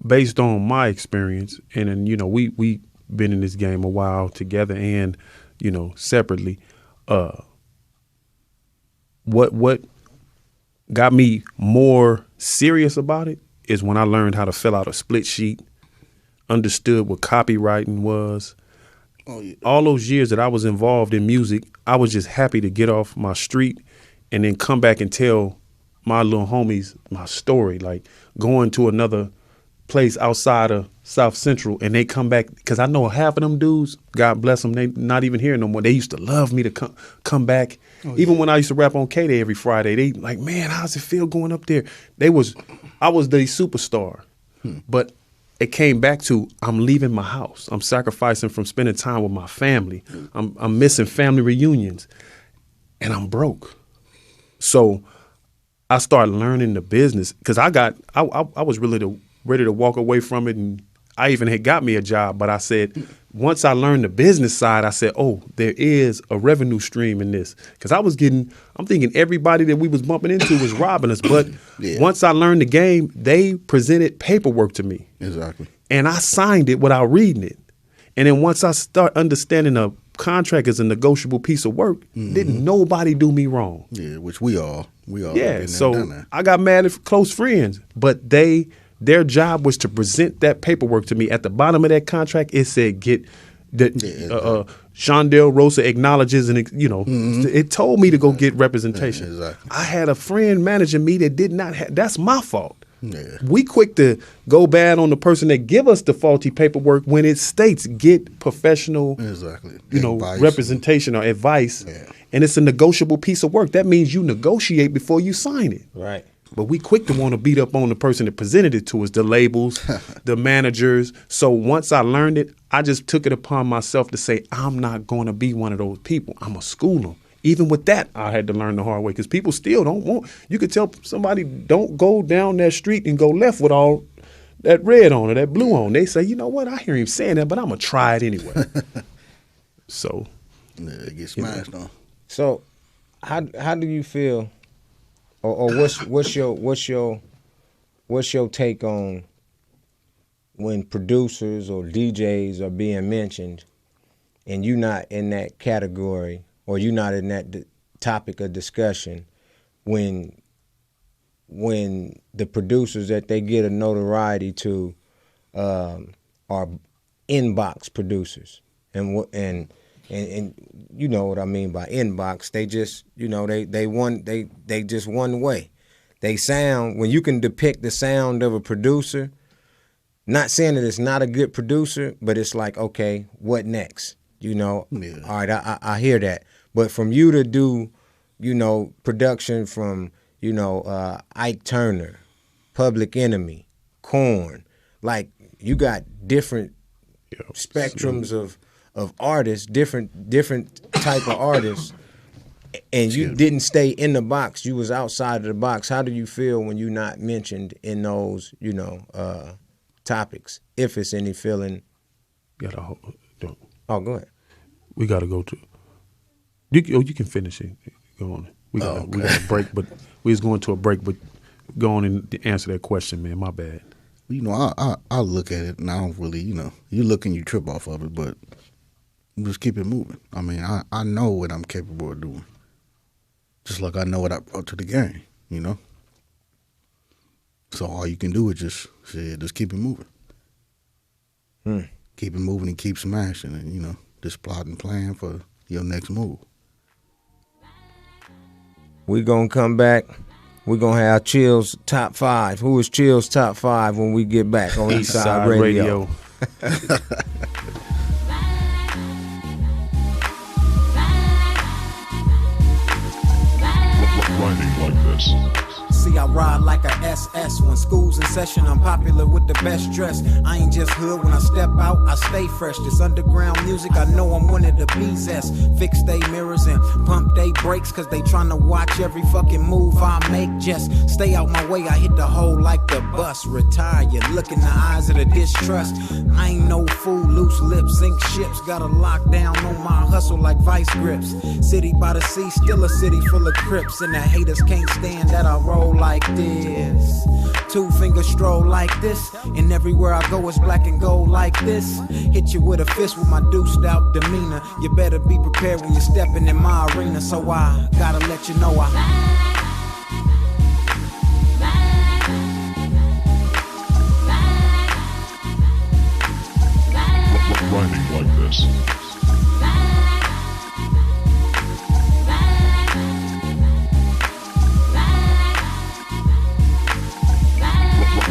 based on my experience, and then, we been in this game a while together and, separately, what got me more serious about it is when I learned how to fill out a split sheet, understood what copywriting was. Oh, yeah. All those years that I was involved in music, I was just happy to get off my street and then come back and tell my little homies my story, like going to another place outside of South Central and they come back, because I know half of them dudes, God bless them, they not even here no more. They used to love me to come back. Oh, even when I used to rap on K-Day every Friday, they like, man, how's it feel going up there? I was the superstar. But it came back to, I'm leaving my house. I'm sacrificing from spending time with my family. I'm missing family reunions and I'm broke. So I started learning the business because I was really ready to walk away from it, and I even had got me a job. But I said, once I learned the business side, I said, oh, there is a revenue stream in this. Because I'm thinking everybody that we was bumping into was robbing us. But once I learned the game, they presented paperwork to me. Exactly. And I signed it without reading it. And then once I start understanding a contract is a negotiable piece of work, didn't nobody do me wrong. Yeah, which we all. Yeah, so I got mad at close friends, but their job was to present that paperwork to me. At the bottom of that contract, it said Shondell Rosa acknowledges, and it told me to go get representation. Yeah, exactly. I had a friend managing me that did not have. That's my fault. Yeah. We quick to go bad on the person that give us the faulty paperwork when it states get professional, exactly, representation or advice, yeah. And it's a negotiable piece of work. That means you negotiate before you sign it. Right. But we quick to want to beat up on the person that presented it to us, the labels, the managers. So once I learned it, I just took it upon myself to say, I'm not going to be one of those people. I'm a school them. Even with that, I had to learn the hard way because people still don't want. You could tell somebody don't go down that street and go left with all that red on or that blue on. They say, you know what? I hear him saying that, but I'm going to try it anyway. So. Yeah, it gets smashed on. So how do you feel, or what's your take on when producers or DJs are being mentioned and you not in that category or you not in that topic of discussion when the producers that they get a notoriety to are inbox producers and you know what I mean by inbox. They just they just one way. They sound, when you can depict the sound of a producer, not saying that it's not a good producer, but it's like, okay, what next? All right, I hear that. But from you to do, production from, Ike Turner, Public Enemy, Korn, like you got different spectrums of artists, different type of artists, and you didn't stay in the box. You was outside of the box. How do you feel when you're not mentioned in those, topics? If it's any feeling. Oh, go ahead. We got to go to. You can finish it. Go on. We got a break, but we was going to a break. But go on and answer that question, man. My bad. I look at it and I don't really, you look and you trip off of it, but just keep it moving. I mean, I know what I'm capable of doing. Just like I know what I brought to the game, So all you can do is just keep it moving. Keep it moving and keep smashing and, just plot and plan for your next move. We're going to come back. We're going to have Chill's Top 5. Who is Chill's Top 5 when we get back on Eastside Radio? See, I I ride like a SS. When school's in session, I'm popular with the best dress. I ain't just hood, when I step out, I stay fresh. This underground music, I know I'm one of the BZS. Fix they mirrors and pump they brakes, cause they tryna watch every fucking move I make. Just stay out my way, I hit the hole like the bus. Retire, look in the eyes of the distrust. I ain't no fool, loose lips, sink ships. Got a lockdown on my hustle like vice grips. City by the sea, still a city full of crips. And the haters can't stand that I roll like this. 2 finger stroll like this. And everywhere I go it's black and gold like this. Hit you with a fist with my deuced out demeanor. You better be prepared when you're stepping in my arena. So I gotta let you know Grinding like this.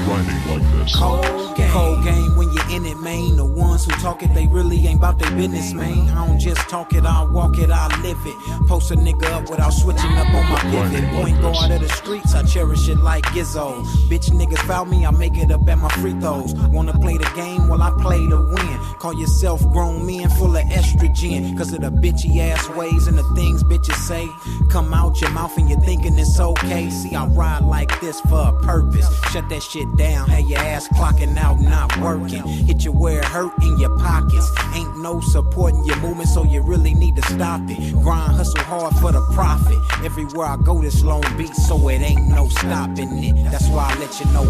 Grinding like this. Cold game when you're in it, man. The ones who talk it, they really ain't about their business, man. I don't just talk it, I walk it, I live it. Post a nigga up without switching up on my pivot. Point guard of the streets, I cherish it like Gizzo. Bitch niggas foul me, I make it up at my free throws. Wanna play the game? Well, I play to win. Call yourself grown men full of estrogen. Cause of the bitchy ass ways and the things bitches say. Come out your mouth and you're thinking it's okay. See, I ride like this for a purpose. Shut that shit down, have your ass clocking out, not working. Hit you where it hurt in your pockets. Ain't no supporting your movement, so you really need to stop it. Grind, hustle hard for the profit. Everywhere I go, this Long Beach, so it ain't no stopping it. That's why I let you know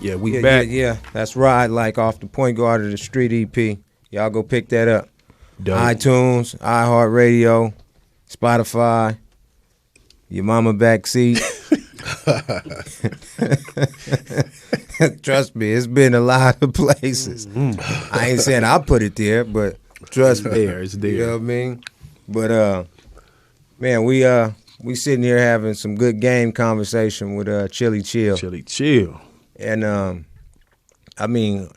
Yeah, we back. Yeah, that's Ride Like off the Point Guard of the Street EP. Y'all go pick that up. Dope. iTunes, iHeartRadio, Spotify, your mama backseat. Trust me, it's been a lot of places. I ain't saying I'll put it there, but trust me. It's there. You know what I mean? But man, we sitting here having some good game conversation with Chilly Chill. Chilly Chill. And I mean,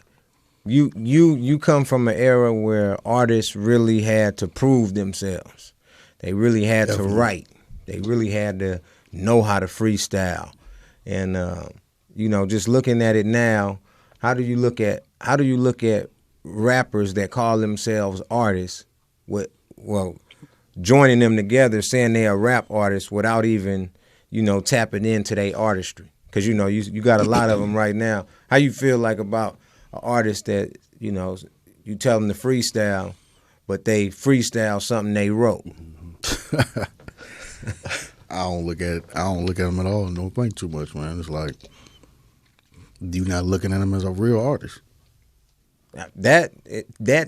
you come from an era where artists really had to prove themselves. They really had to write. They really had to know how to freestyle. And you know, just looking at it now, how do you look at rappers that call themselves artists joining them together, saying they're a rap artist without even, you know, tapping into their artistry? Because, you know, you got a lot of them right now. How you feel like about an artist that, you know, you tell them to freestyle, but they freestyle something they wrote? I don't look at them at all. Don't think too much, man. It's like you're not looking at them as a real artist. That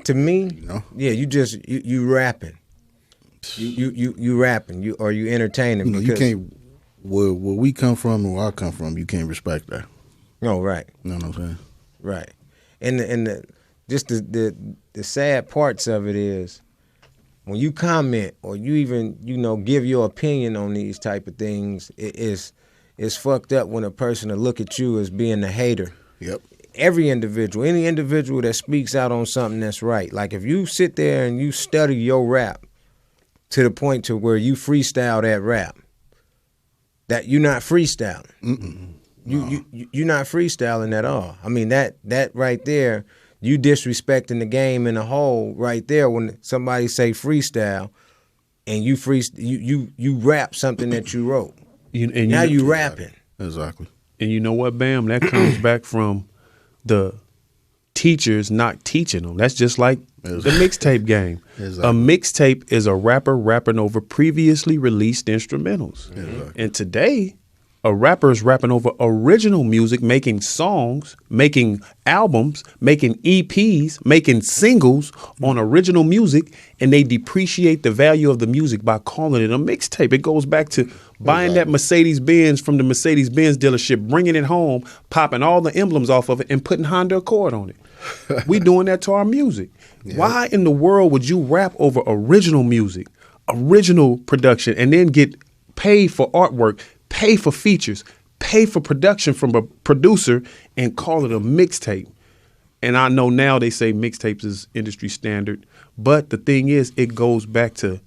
to me, You know? yeah, you rapping. You rapping. You entertaining. You know, you can't. Where we come from and where I come from, you can't respect that. Oh, right. You know what I'm saying? Right. And the sad parts of it is when you comment or you even, you know, give your opinion on these type of things, it's fucked up when a person will look at you as being a hater. Yep. Any individual that speaks out on something that's right. Like if you sit there and you study your rap to the point to where you freestyle that rap, that you're not freestyling. You're not freestyling at all. I mean, that right there, you disrespecting the game in a whole right there when somebody say freestyle and you rap something that you wrote. Now you rapping. Exactly. And you know what, Bam? That comes back from the teachers not teaching them. That's just like the mixtape game. Exactly. A mixtape is a rapper rapping over previously released instrumentals. Exactly. And today, a rapper is rapping over original music, making songs, making albums, making EPs, making singles on original music, and they depreciate the value of the music by calling it a mixtape. It goes back to buying that Mercedes-Benz from the Mercedes-Benz dealership, bringing it home, popping all the emblems off of it, and putting Honda Accord on it. We doing that to our music. Yeah. Why in the world would you rap over original music, original production, and then get paid for artwork, pay for features, pay for production from a producer, and call it a mixtape? And I know now they say mixtapes is industry standard, but the thing is, it goes back to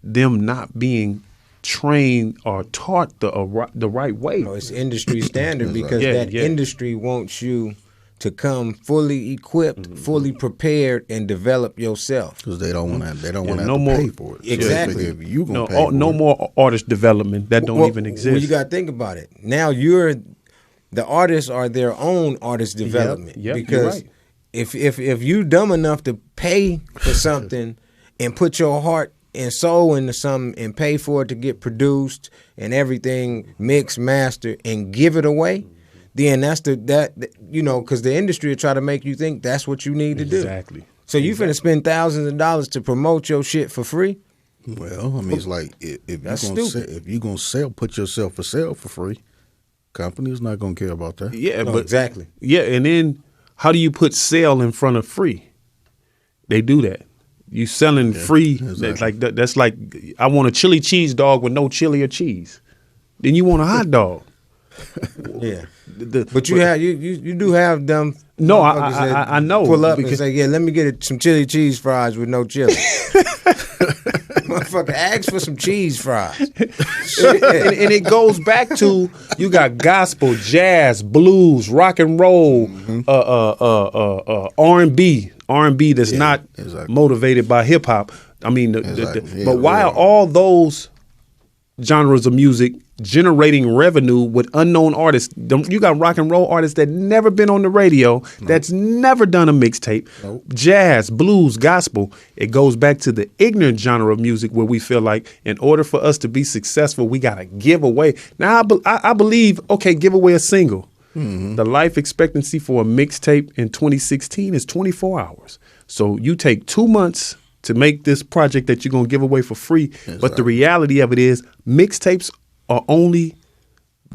them not being trained or taught the right way. No, it's industry standard because Yeah, that yeah. industry wants you to come fully equipped, fully prepared, and develop yourself. Because they don't want to. They don't want to no have to more- pay for it. So they Exactly. figure if you gonna No, pay for no it, more artist development that don't even exist. Well, you got to think about it. Now the artists are their own artist development. yep, you're because right. if you dumb enough to pay for something and put your heart and soul into something and pay for it to get produced and everything mixed, mastered, and give it away, then that's because the industry will try to make you think that's what you need to do. Exactly. So you finna spend thousands of dollars to promote your shit for free? well, I mean, it's like if That's you're gonna stupid. if you're gonna sell, put yourself for sale for free. Company's not gonna care about that. Yeah, No, but exactly. Yeah, and then how do you put sale in front of free? They do that. You selling free. exactly. That's like I want a chili cheese dog with no chili or cheese. Then you want a hot dog. Yeah. The- But you do have them. No, motherfuckers that I know, Pull up and because- say, "Yeah, let me get some chili cheese fries with no chili." Motherfucker, ask for some cheese fries. and it goes back to you got gospel, jazz, blues, rock and roll, R&B that's not exactly. motivated by hip hop. I mean, Exactly. but Yeah, why are all those genres of music generating revenue with unknown artists? You got rock and roll artists that never been on the radio, that's never done a mixtape. Jazz, blues, gospel. It goes back to the ignorant genre of music where we feel like in order for us to be successful, we got to give away. Now, I believe, okay, give away a single. The life expectancy for a mixtape in 2016 is 24 hours. So you take 2 months to make this project that you're going to give away for free. But the reality of it is mixtapes are only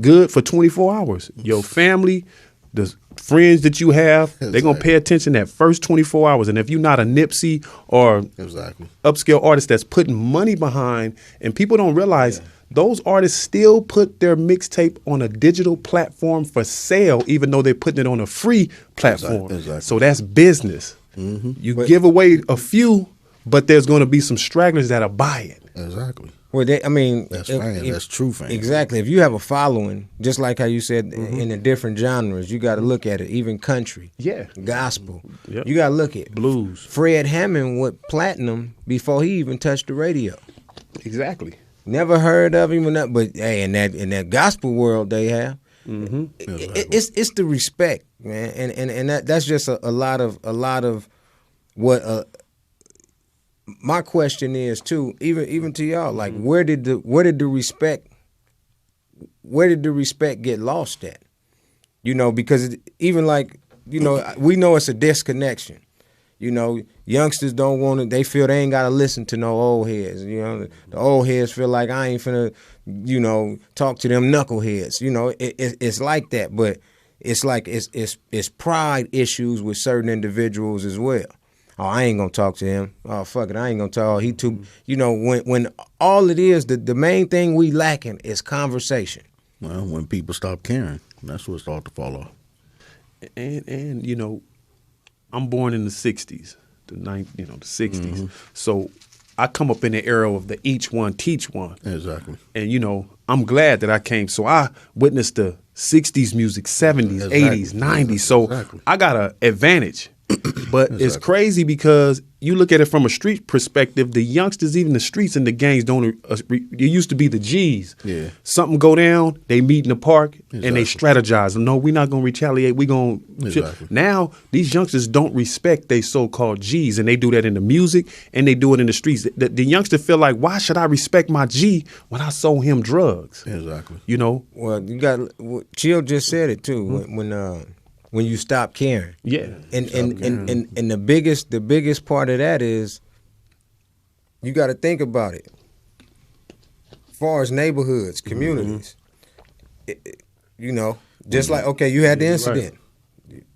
good for 24 hours. Your family, the friends that you have, they're going to pay attention that first 24 hours. And if you're not a Nipsey or Exactly. upscale artist that's putting money behind, and people don't realize those artists still put their mixtape on a digital platform for sale, even though they're putting it on a free platform. Exactly. So that's business. You give away a few, but there's going to be some stragglers that'll buy it. Exactly. Well, That's fans. That's true fans. Exactly. If you have a following, just like how you said in the different genres, you got to look at it. Even country, gospel, Yep. you got to look at Blues. Fred Hammond went platinum before he even touched the radio. Exactly. Never heard of him, but hey, in that gospel world they have. It's the respect, man, and that's just a lot of what. My question is too, even to y'all, like where did the respect get lost at? You know, because even like, you know, we know it's a disconnection. You know, youngsters don't want to, they feel they ain't got to listen to no old heads. You know, the old heads feel like I ain't finna, you know, talk to them knuckleheads. You know, it's like that, but it's like it's pride issues with certain individuals as well. Oh, I ain't gonna talk to him. Oh, fuck it, I ain't gonna talk. He too, you know, when all it is, the main thing we lacking is conversation. Well, when people stop caring, that's what starts to fall off. And you know, I'm born in the 60s, the 60s. So I come up in the era of the each one, teach one. Exactly. And, you know, I'm glad that I came. So I witnessed the 60s music, 70s, 80s, 90s. So I got an advantage. But it's crazy because you look at it from a street perspective, the youngsters, even the streets and the gangs don't, it used to be the G's. Yeah. Something go down, they meet in the park and they strategize. No, we're not going to retaliate. We're going to. Now, these youngsters don't respect they so-called G's, and they do that in the music and they do it in the streets. The youngster feel like, why should I respect my G when I sold him drugs? Exactly. You know? Well, you got, Chill just said it too, when you stop caring. Yeah. And the biggest part of that is you got to think about it. As far as neighborhoods, communities, you know, just like, okay, you had the incident.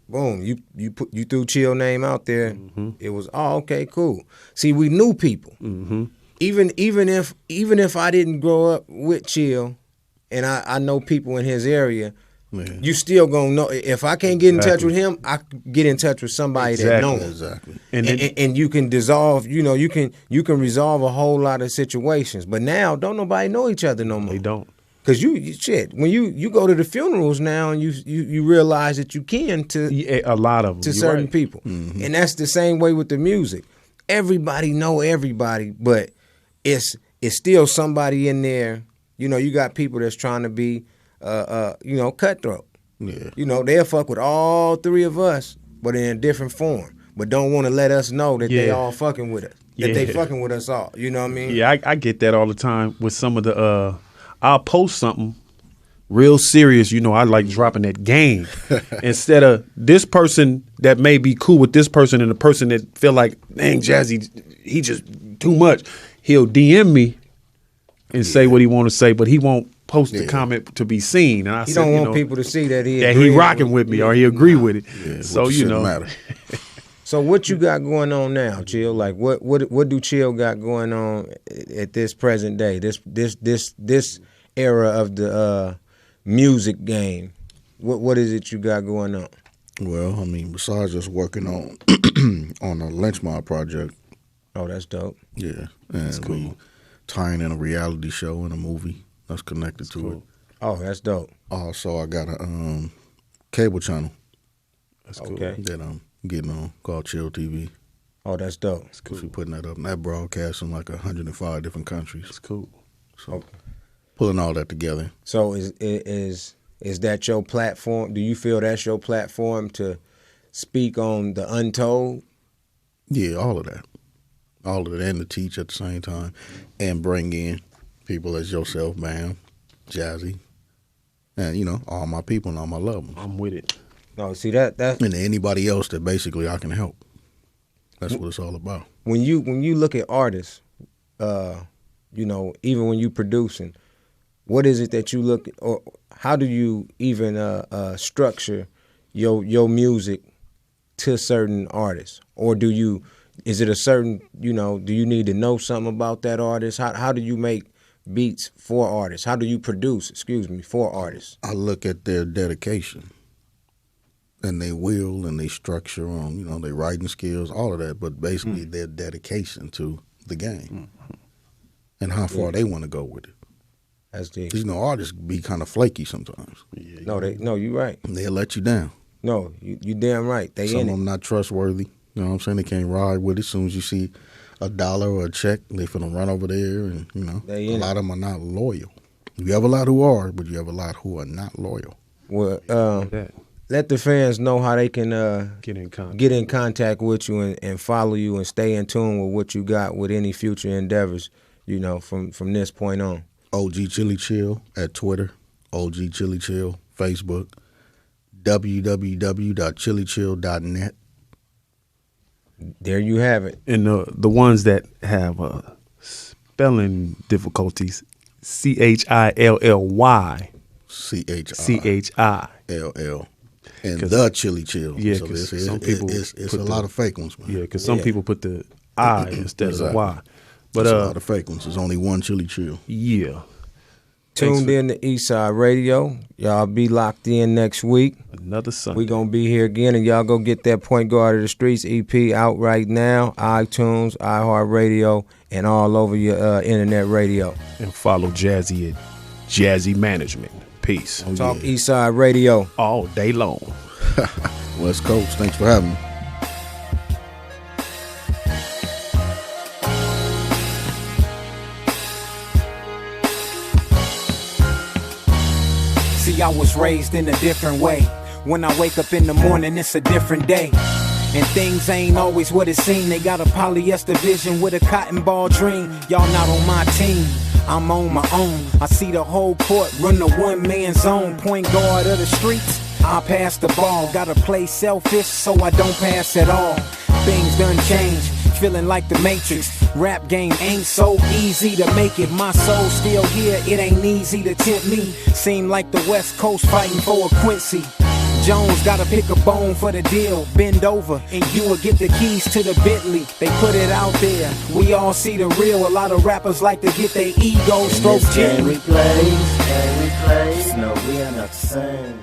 Boom, you threw Chill name out there. It was, oh, okay, cool. See, we knew people. Even if I didn't grow up with Chill and I know people in his area, You still gonna know. If I can't get in touch with him, I get in touch with somebody that knows him. Exactly. And you can dissolve. You know, you can resolve a whole lot of situations. But now, don't nobody know each other no more. They don't. Cause shit, when you go to the funerals now and you realize that you can to a lot of them to certain people, and that's the same way with the music. Everybody know everybody, but it's still somebody in there. You know, you got people that's trying to be, cutthroat. Yeah. You know, they'll fuck with all three of us, but in a different form. But don't want to let us know that they all fucking with us. That they fucking with us all. You know what I mean? Yeah, I get that all the time with some of the. I'll post something real serious. You know, I like dropping that game instead of this person that may be cool with this person and the person that feel like, dang, Jazzy, he just too much. He'll DM me and say what he want to say, but he won't post the comment to be seen. And I He said, don't want people to see that he rocking with me or he agree with it. Yeah, so which you know. matter. So what you got going on now, Chill? Like what do Chill got going on at this present day? This era of the music game. What is it you got going on? Well, I mean, besides just working on on a Lench Mob project. Oh, that's dope. Yeah, and we tying in a reality show and a movie that's connected to it. Oh, that's dope. Also, I got a cable channel. That's cool. Okay. That I'm getting on called Chill TV. Oh, that's dope. That's cool. We're putting that up, and that broadcasts in like 105 different countries. It's cool. So pulling all that together. So is that your platform? Do you feel that's your platform to speak on the untold? Yeah, all of that. All of it, and to teach at the same time, and bring in people as yourself, Bam, Jazzy, and all my people and all my love 'em. I'm with it. No, see that And anybody else that basically I can help. That's what it's all about. when you look at artists, even when you producing, what is it that you look, or how do you even structure your music to certain artists, or is it a certain, do you need to know something about that artist? How do you make beats for artists? How do you produce, for artists? I look at their dedication and their will and their structure on, their writing skills, all of that, but basically their dedication to the game and how far they want to go with it. That's deep. 'Cause, artists be kind of flaky sometimes. No, you're right. They'll let you down. No, you damn right. They Some in of them it. not trustworthy. You know what I'm saying? They can't ride with it. As soon as you see $1 or a check, they finna run over there, and They a in lot of them are not loyal. You have a lot who are, but you have a lot who are not loyal. Well, let the fans know how they can Get in contact with you and follow you and stay in tune with what you got with any future endeavors, from this point on. OG Chilly Chill at Twitter, OG Chilly Chill, Facebook, www.chillychill.net. There you have it. And the ones that have spelling difficulties, CHILLY. CHILL. And the Chilly Chill. Yeah, so because it's some people it's a lot of fake ones, man. Yeah, because some people put the I instead of the Y. But There's a lot of fake ones. There's only one Chilly Chill. Yeah. Tuned in to Eastside Radio. Y'all be locked in next week. Another Sunday. We gonna be here again, and y'all go get that Point Guard of the Streets EP out right now. iTunes, iHeartRadio, and all over your internet radio. And follow Jazzy at Jazzy Management. Peace. Talk Eastside Radio all day long. West Coast, thanks for having me. See, I was raised in a different way. When I wake up in the morning, it's a different day. And things ain't always what it seems. They got a polyester vision with a cotton ball dream. Y'all not on my team, I'm on my own. I see the whole court run the one-man zone. Point guard of the streets, I pass the ball. Gotta play selfish so I don't pass at all. Things done changed, feeling like the Matrix. Rap game ain't so easy to make it. My soul still here, it ain't easy to tempt me. Seem like the West Coast fighting for a Quincy Jones. Gotta pick a bone for the deal. Bend over and you will get the keys to the Bentley. They put it out there, we all see the real. A lot of rappers like to get their ego stroked gently. We play, no, we are not the same.